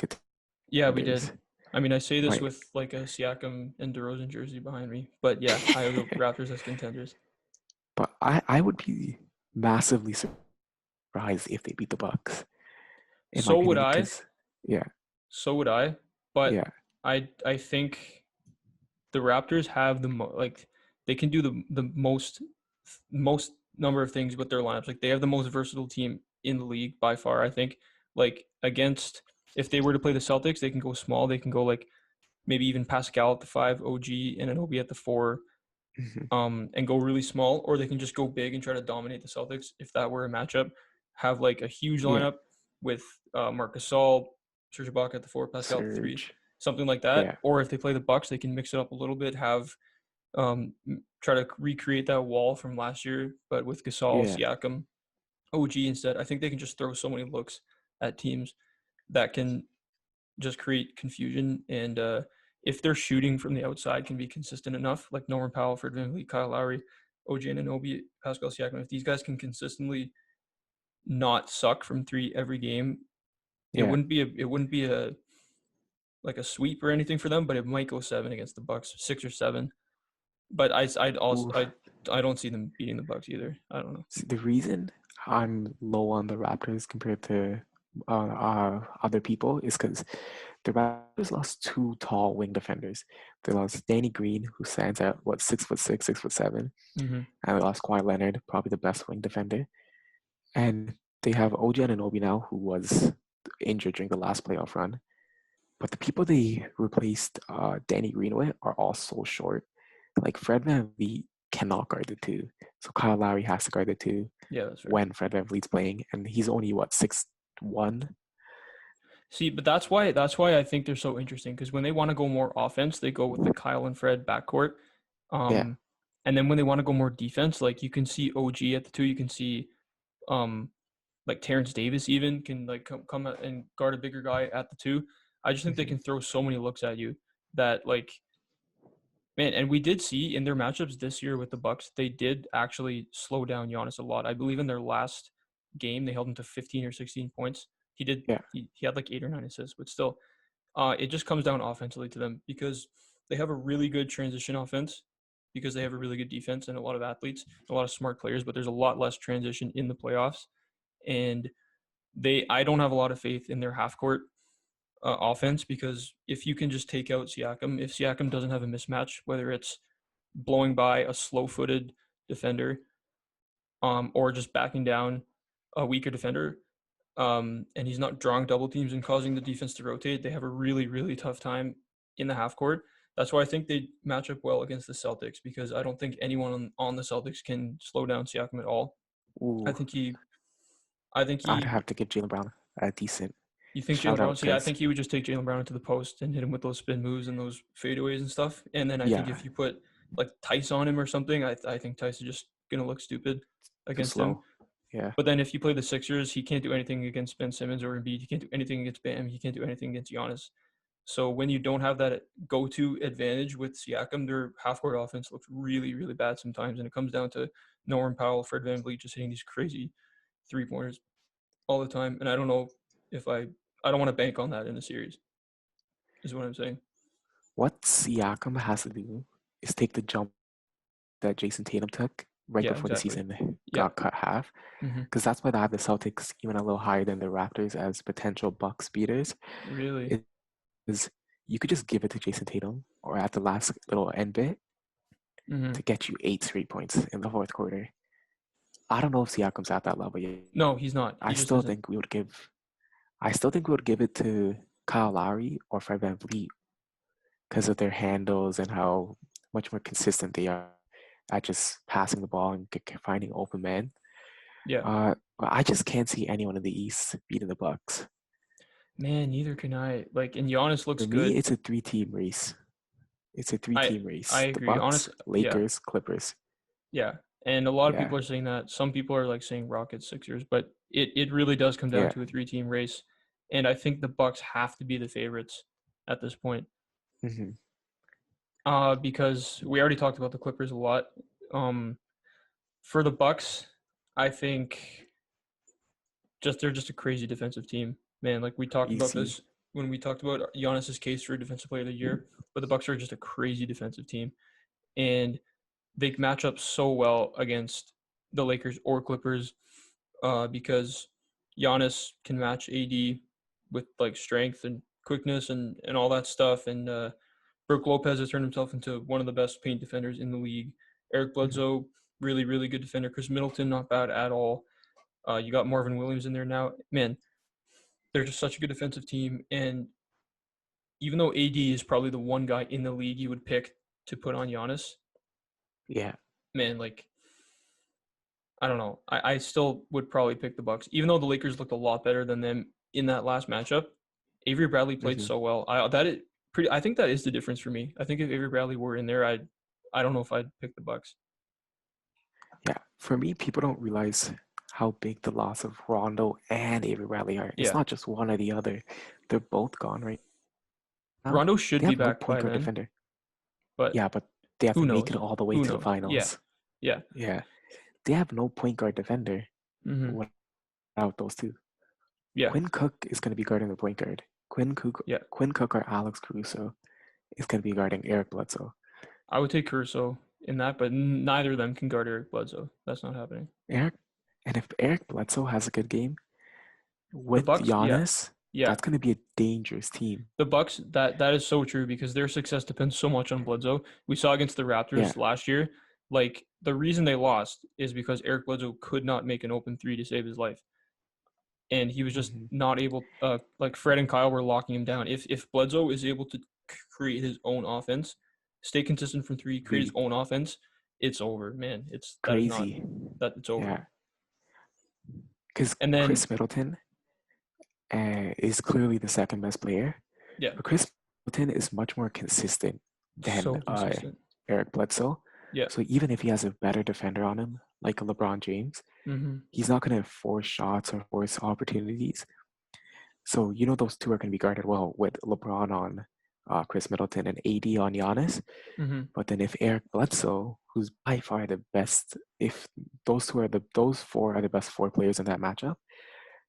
yeah, we did. contenders, I mean, I say this right? with like a Siakam and DeRozan jersey behind me, but yeah, I have the Raptors as contenders. But I would be massively surprised if they beat the Bucks, in my So would opinion, I. because yeah, So would I. But yeah, I think the Raptors have like they can do the most number of things with their lineups. Like they have the most versatile team in the league by far. I think like against if they were to play the Celtics, they can go small. They can go like maybe even Pascal at the 5, OG and an OB at the 4, hmm, and go really small, or they can just go big and try to dominate the Celtics if that were a matchup. Have like a huge yeah, lineup with Marc Gasol, Serge Ibaka at the 4, Pascal at the 3, Surge, something like that. yeah, Or if they play the Bucks, they can mix it up a little bit. Have try to recreate that wall from last year, but with Gasol, yeah, Siakam, OG instead. I think they can just throw so many looks at teams that can just create confusion. And if their shooting from the outside can be consistent enough, like Norman Powell, Fred VanVleet, Kyle Lowry, OG Anunoby, Pascal Siakam, if these guys can consistently not suck from 3 every game, yeah. it wouldn't be a like a sweep or anything for them, but it might go 7 against the Bucks, 6 or 7. but I'd also Ooh, I don't see them beating the Bucks either. I don't know. see, the reason I'm low on the Raptors compared to other people is because the Raptors lost two tall wing defenders. They lost Danny Green, who stands at what 6'6", 6'7", Mm-hmm. and they lost Kawhi Leonard, probably the best wing defender. And they have OG Anunoby now, who was injured during the last playoff run. But the people they replaced Danny Green with are all so short. Like Fred VanVleet cannot guard the two, so Kyle Lowry has to guard the two Yeah, that's fair. when Fred VanVleet's playing, and he's only what 6'1". See, but that's why I think they're so interesting because when they want to go more offense, they go with the Kyle and Fred backcourt. Yeah, Um, and then when they want to go more defense, like you can see OG at the two, you can see um like Terrence Davis even can like come out and guard a bigger guy at the two. I just think they hmm can throw so many looks at you that like man, and we did see in their matchups this year with the Bucks, they did actually slow down Giannis a lot. I believe in their last game they held him to 15 or 16 points. He did yeah. he had like 8 or 9 assists, but still, it just comes down offensively to them because they have a really good transition offense because they have a really good defense and a lot of athletes, a lot of smart players, but there's a lot less transition in the playoffs. And I don't have a lot of faith in their half court offense because if you can just take out Siakam, if Siakam doesn't have a mismatch, whether it's blowing by a slow-footed defender, or just backing down a weaker defender, and he's not drawing double teams and causing the defense to rotate, they have a really, really tough time in the half court. That's why I think they match up well against the Celtics because I don't think anyone on the Celtics can slow down Siakam at all. I Ooh, think he, I think I'd he have to give Jalen Brown a decent You think Jalen shout Brown? out See, I because think he would just take Jalen Brown into the post and hit him with those spin moves and those fadeaways and stuff. And then I think yeah, if you put like Tice on him or something, I think Tice is just gonna look stupid too against him. slow. Yeah. But then if you play the Sixers, he can't do anything against Ben Simmons or Embiid. He can't do anything against Bam. He can't do anything against Giannis. So when you don't have that go-to advantage with Siakam, their half-court offense looks really, really bad sometimes, and it comes down to Norman Powell, Fred VanVleet just hitting these crazy three-pointers all the time. And I don't know if I don't want to bank on that in a series. Is what I'm saying. What Siakam has to do is take the jump that Jason Tatum took right Yeah, before the exactly. season Yeah. got cut half, Hmm. because that's why I have the Celtics even a little higher than the Raptors as potential Bucks beaters. Really. Is you could just give it to Jason Tatum or at the last little end bit Hmm. to get you 8 straight points in the fourth quarter. I don't know if Siakam's at that level yet. No, he's not. I He just still isn't. think we would give. I still think we would give it to Kyle Lowry or Fred VanVleet because of their handles and how much more consistent they are at just passing the ball and finding open men. Yeah. But I just can't see anyone in the East beating the Bucks. Man, neither can I. Like, and Giannis looks For me, good. it's a three-team race. It's a I three-team I race. The agree. Bucks, Honest. Yeah. Lakers, Clippers. Yeah. And a lot of Yeah, people are saying that. Some people are like saying Rockets, Sixers, but it really does come down yeah. to a three-team race. And I think the Bucks have to be the favorites at this point. hmm Because we already talked about the Clippers a lot. Um, for the Bucks, I think they're just a crazy defensive team, man. Like we talked about Easy. this when we talked about Giannis's case for Defensive Player of the Year, but the Bucks are just a crazy defensive team, and they match up so well against the Lakers or Clippers because Giannis can match AD with like strength and quickness and all that stuff, and Brook Lopez has turned himself into one of the best paint defenders in the league. Eric hmm Bledsoe, really, really good defender. Chris Middleton, not bad at all. You got Marvin Williams in there now. Man, they're just such a good defensive team. And even though AD is probably the one guy in the league you would pick to put on Giannis, Yeah. man, like I don't know. I still would probably pick the Bucks, even though the Lakers looked a lot better than them in that last matchup. Avery Bradley played hmm so well. I think that is the difference for me. I think if Avery Bradley were in there, I don't know if I'd pick the Bucks. Yeah. For me, people don't realize how big the loss of Rondo and Avery Bradley are. It's Yeah, not just one or the other. They're both gone right now. Rondo They should be have no back point by guard then, defender. but Yeah, but they have to who make it knows? all the way Who to the knows? Yeah, finals. yeah. Yeah. They have no point guard defender Hmm. without those two. Yeah, Quinn Cook is going to be guarding the point guard. yeah. Quinn Cook or Alex Caruso is going to be guarding Eric Bledsoe. I would take Caruso. in that, but neither of them can guard Eric Bledsoe. That's not happening. Eric, and if Eric Bledsoe has a good game The with Bucks, yeah, Giannis, yeah. that's going to be a dangerous team. The Bucks, that is so true because their success depends so much on Bledsoe. We saw against the Yeah. Raptors last year, like the reason they lost is because Eric Bledsoe could not make an open three to save his life, and he was just Hmm. not able. Like Fred and Kyle were locking him down. If Bledsoe is able to create his own offense, stay consistent from three, create his Be own offense, it's over, man. That is not crazy. that it's over. Yeah. Because And then Chris Middleton is clearly the second best player, yeah, but Chris Middleton is much more consistent than so consistent. Eric Bledsoe. Yeah. So even if he has a better defender on him, like a LeBron James, Mm-hmm. he's not going to force shots or force opportunities. So you know those two are going to be guarded well with LeBron on Chris Middleton and AD on Giannis. Mm-hmm. But then if Eric Bledsoe, who's by far the best, if those four are the best four players in that matchup,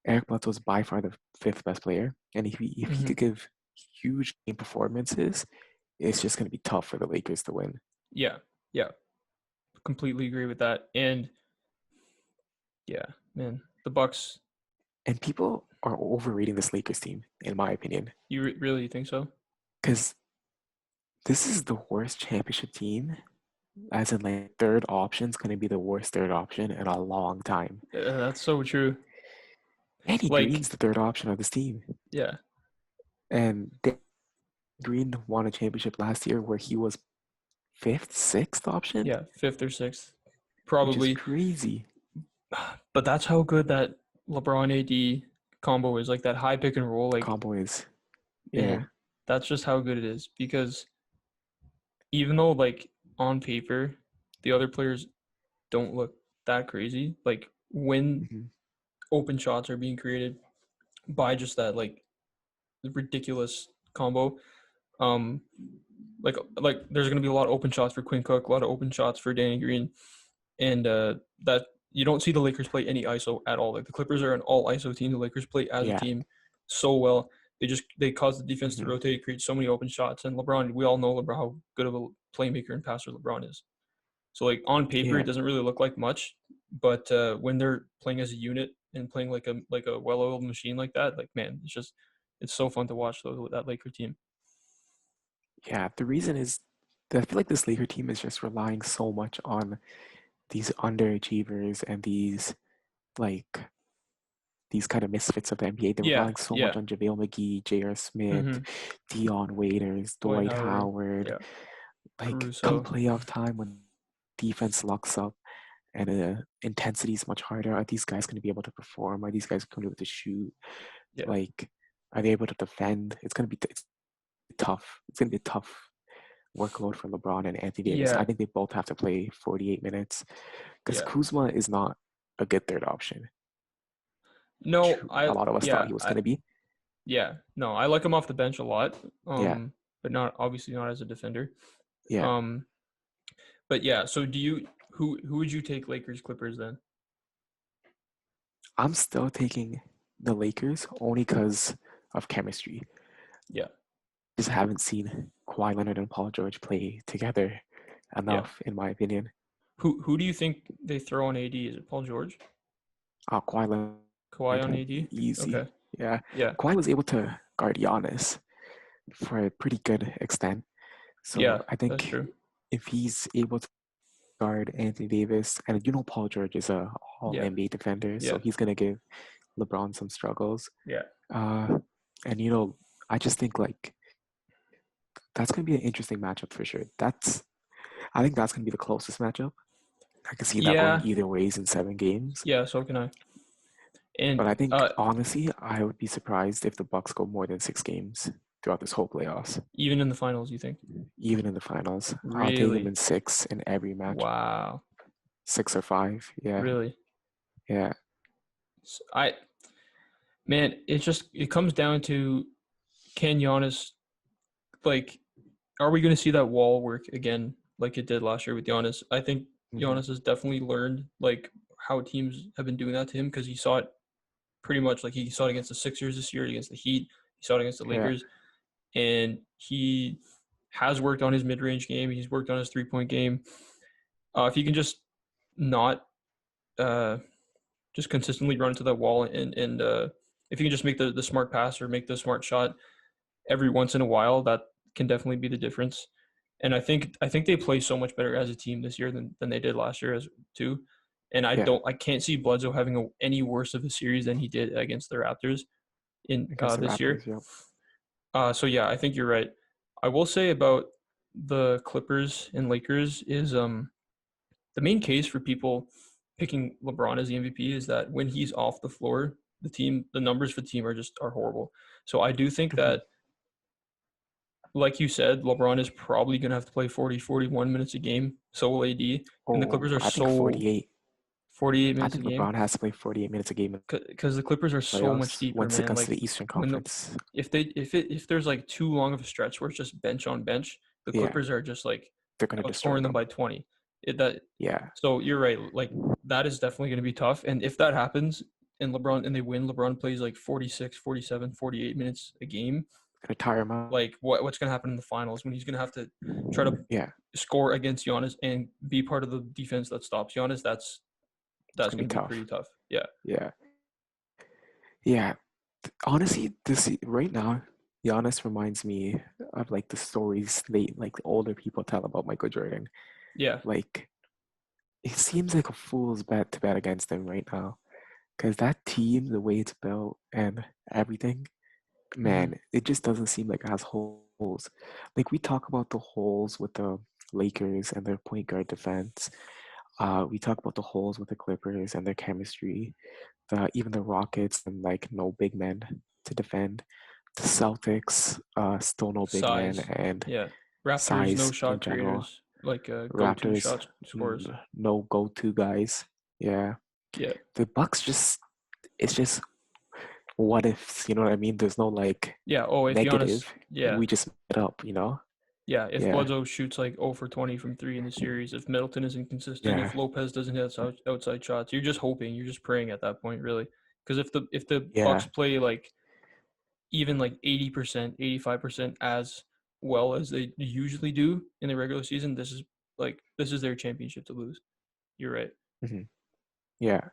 Eric Bledsoe is by far the fifth best player, and if he Mm-hmm. could give huge game performances, it's just going to be tough for the Lakers to win. Yeah. Yeah. Completely agree with that. And yeah, man, the Bucks. And people are overrating this Lakers team, in my opinion, You really think so? because this is the worst championship team. As in, like, third option is going to be the worst third option in a long time. That's so true. Danny Like, Green's the third option of this team, yeah, and Danny Green won a championship last year where he was fifth, sixth option, yeah, fifth or sixth, which is probably. crazy. But that's how good that LeBron AD combo is. Like that high pick and roll. Like, Combo is, yeah, man, that's just how good it is. Because even though, like, on paper, the other players don't look that crazy, like, when hmm open shots are being created by just that, like, ridiculous combo, um, like there's gonna be a lot of open shots for Quinn Cook, a lot of open shots for Danny Green, and that you don't see the Lakers play any ISO at all. Like the Clippers are an all ISO team. The Lakers play as a yeah, team so well. They cause the defense to hmm rotate, create so many open shots. And LeBron, we all know LeBron how good of a playmaker and passer LeBron is. So like on paper, it yeah, doesn't really look like much, but when they're playing as a unit and playing like a well-oiled machine like that, like man, it's so fun to watch though with that Laker team. yeah. The reason is that I feel like this Laker team is just relying so much on these underachievers and like these kind of misfits of the NBA. They're Yeah, relying so much yeah. on JaVale McGee, J.R. Smith, Mm-hmm. Dion Waiters, Dwight Dwight Howard, Howard. yeah. Like, come Caruso, playoff time when defense locks up and intensity is much harder, are these guys going to be able to perform? Are these guys going to be able to shoot? yeah, Like, are they able to defend? It's tough. It's going to be a tough workload for LeBron and Anthony Davis. I yeah. think they both have to play 48 minutes because Yeah. Kuzma is not a good third option, which No, a lot of us thought he was going to be. no, I like him off the bench a lot. Yeah, But not obviously not as a defender. yeah. Um, but yeah, so do you who would you take Lakers Clippers then? I'm still taking the Lakers only because of chemistry. Yeah. Just haven't seen Kawhi Leonard and Paul George play together Yeah. enough, in my opinion. Who do you think they throw on AD? Is it Paul George? Kawhi Kawhi on Leonard, AD? easy. Okay. Yeah, Yeah. Kawhi was able to guard Giannis for a pretty good extent. So Yeah, I that's think true. if he's able to guard Anthony Davis, and Paul George is a All Yeah. NBA defender, so Yeah. he's gonna give LeBron some struggles. Yeah. Uh, and I just think like that's gonna be an interesting matchup for sure. I think that's gonna be the closest matchup. I can see that going Yeah. either ways in 7 games. Yeah, so can I. But And I think honestly, I would be surprised if the Bucks go more than 6 games throughout this whole playoffs. even in the finals, you think? Even in the finals, I'll take them Really? in 6 in every match, Wow. 6 or 5. Yeah, Really? yeah. I man, it comes down to can Giannis like are we going to see that wall work again like it did last year with Giannis? I think hmm Giannis has definitely learned like how teams have been doing that to him because he saw it pretty much like he saw it against the Sixers this year, against the Heat, he saw it against the Yeah, Lakers, and he has worked on his mid-range game. He's worked on his three-point game. If he can just not just consistently run into that wall, and if you can just make the smart pass or make the smart shot every once in a while, that can definitely be the difference. And I think they play so much better as a team this year than they did last year as too. And Yeah, I can't see Bledsoe having any worse of a series than he did against the Raptors in against the this year. Raptors. Yep. So yeah, I think you're right. I will say about the Clippers and Lakers is the main case for people picking LeBron as the MVP is that when he's off the floor, the numbers for the team are horrible. So I do think Hmm. that, like you said, LeBron is probably going to have to play 40, 41 minutes a game. So will AD. And the Oh, Clippers are I think so 48. 48 I minutes a think game LeBron has to play 48 minutes a game in because the Clippers are the so much playoffs deeper, once it man. comes to Like the Eastern when the Conference. if there's like too long of a stretch where it's just bench on bench, the Yeah, Clippers are just like they're gonna destroy outscoring them them. by 20. That Yeah, so you're right. Like that is definitely going to be tough. And if that happens and they win, LeBron plays like 46, 47, 48 minutes a game. gonna tire him out. Like what's going to happen in the finals when he's going to have to try to Yeah, score against Giannis and be part of the defense that stops Giannis? it's That's gonna be going to be pretty tough. tough. Yeah. Yeah, yeah. Honestly, this right now, Giannis reminds me of like the stories like the older people tell about Michael Jordan. Yeah. Like it seems like a fool's bet to bet against him right now, because that team, the way it's built and everything, Hmm. man, it just doesn't seem like it has holes. Like we talk about the holes with the Lakers and their point guard defense. We talk about the holes with the Clippers and their chemistry. Even the Rockets and like no big men to defend. The Celtics, still no big men Size. and Yeah. Raptors, no size in shot general. creators, like go-to Raptors, shot scorers. no go-to guys. Yeah, Yeah. the Bucks just it's just what ifs. You know what I mean? There's no like Yeah. Oh, if Giannis, negative. yeah. We just made it up. You know? Yeah, if Yeah, Bledsoe shoots like 0 for 20 from three in the series, if Middleton is inconsistent, yeah, if Lopez doesn't hit outside shots, you're just hoping, you're just praying at that point, really. Because if the Bucks yeah. play like even like 80%, 85% as well as they usually do in the regular season, this is their championship to lose. You're right. Hmm. Yeah.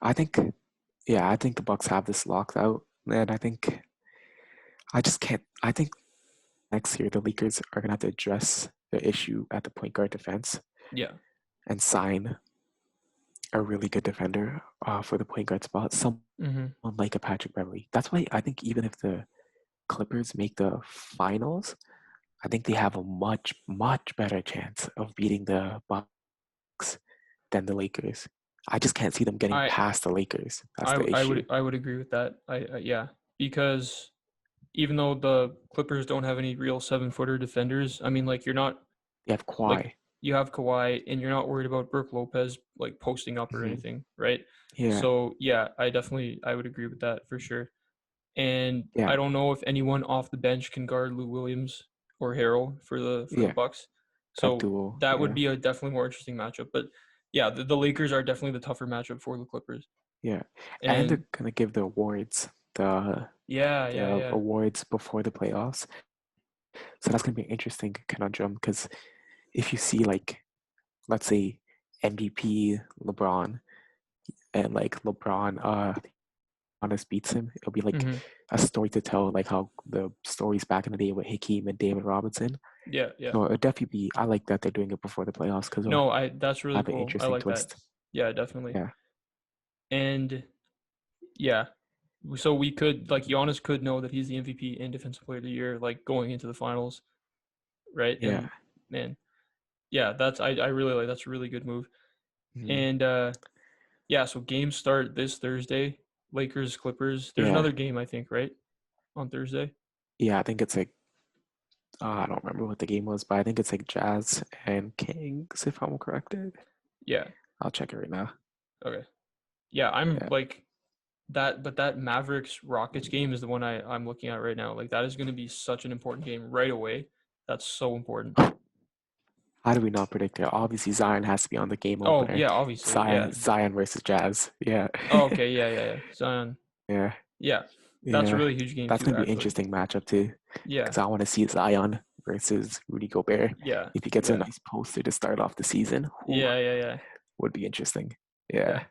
I think. Yeah, I think the Bucks have this locked out, and I think I just can't. I think next year the Lakers are gonna have to address the issue at the point guard defense Yeah. and sign a really good defender for the point guard spot, someone Hmm. like a Patrick Beverly. That's why I think even if the Clippers make the finals, I think they have a much, much better chance of beating the Bucks than the Lakers. I just can't see them getting I past the Lakers. That's I the issue. I would agree with that. Yeah, because even though the Clippers don't have any real 7-footer defenders, I mean, like you're not They have like Kawhi. you have Kawhi and you're not worried about Brook Lopez like posting up or Hmm. anything, right? Yeah, So yeah, I would agree with that for sure. And yeah, I don't know if anyone off the bench can guard Lou Williams or Harrell for the yeah. Bucks. That So duel. that would Yeah, be a definitely more interesting matchup. But yeah, the Lakers are definitely the tougher matchup for the Clippers. yeah. And And they're gonna give the awards, yeah, yeah, the yeah. awards before the playoffs. So that's gonna be an interesting conundrum because if you see like let's say MVP LeBron and like LeBron Giannis beats him, it'll be like Hmm. a story to tell, like how the stories back in the day with Hakeem and David Robinson. Yeah, yeah. So it'll definitely be. I like that they're doing it before the playoffs because it'll No, I that's really have an cool. I interesting like that. twist. Yeah, definitely. Yeah, And yeah, so we could like Giannis could know that he's the MVP and Defensive Player of the Year like going into the finals, right? yeah. And man, yeah, I really like that's a really good move. Mhm. And yeah, so games start this Thursday. Lakers Clippers. There's Yeah, another game I think, right? On Thursday. yeah. I think it's like I don't remember what the game was, but I think it's like Jazz and Kings, if I'm corrected. Yeah. I'll check it right now. Okay. Yeah, I'm Yeah, like that but that Mavericks Rockets game is the one I'm looking at right now. Like that is going to be such an important game right away. That's so important. how do we not predict it? Obviously, Zion has to be on the game Oh, opener. yeah, obviously. Yeah. Zion versus Jazz. Yeah, Oh, okay. Yeah, yeah, yeah. Zion. yeah, Yeah. That's a yeah. really huge game That's too, gonna be an actually. interesting matchup too, Yeah. because I want to see Zion versus Rudy Gobert. Yeah. If he gets a Yeah. nice poster to start off the season, Yeah. Yeah. Yeah. would be interesting. Yeah. Yeah.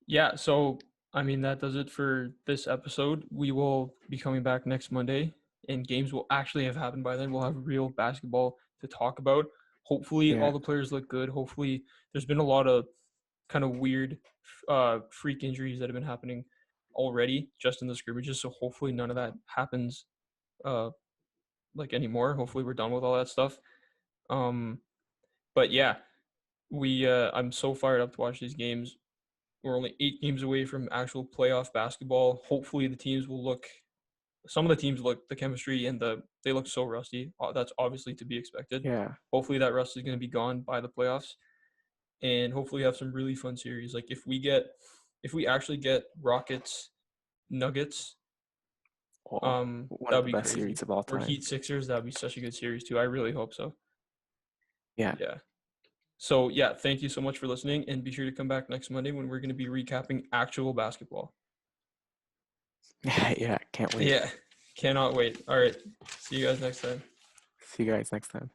Yeah. So, I mean, that does it for this episode. We will be coming back next Monday, and games will actually have happened by then. We'll have real basketball to talk about. Hopefully, all Yeah. the players look good. Hopefully, there's been a lot of kind of weird freak injuries that have been happening already just in the scrimmages. So hopefully, none of that happens uh, like anymore. Hopefully, we're done with all that stuff. But yeah, I'm so fired up to watch these games. We're only 8 games away from actual playoff basketball. Hopefully, the teams will look. Some of the teams look the chemistry and they look so rusty. That's obviously to be expected. Yeah. Hopefully, that rust is going to be gone by the playoffs, and hopefully, have some really fun series. Like if we actually get Rockets, Nuggets, Oh, one that of would the be best crazy. series of all Or time. Heat Sixers, that would be such a good series too. I really hope so. Yeah. Yeah. So yeah, thank you so much for listening, and be sure to come back next Monday when we're going to be recapping actual basketball. Yeah. Can't wait. Yeah, cannot wait. All right, see you guys next time. See you guys next time.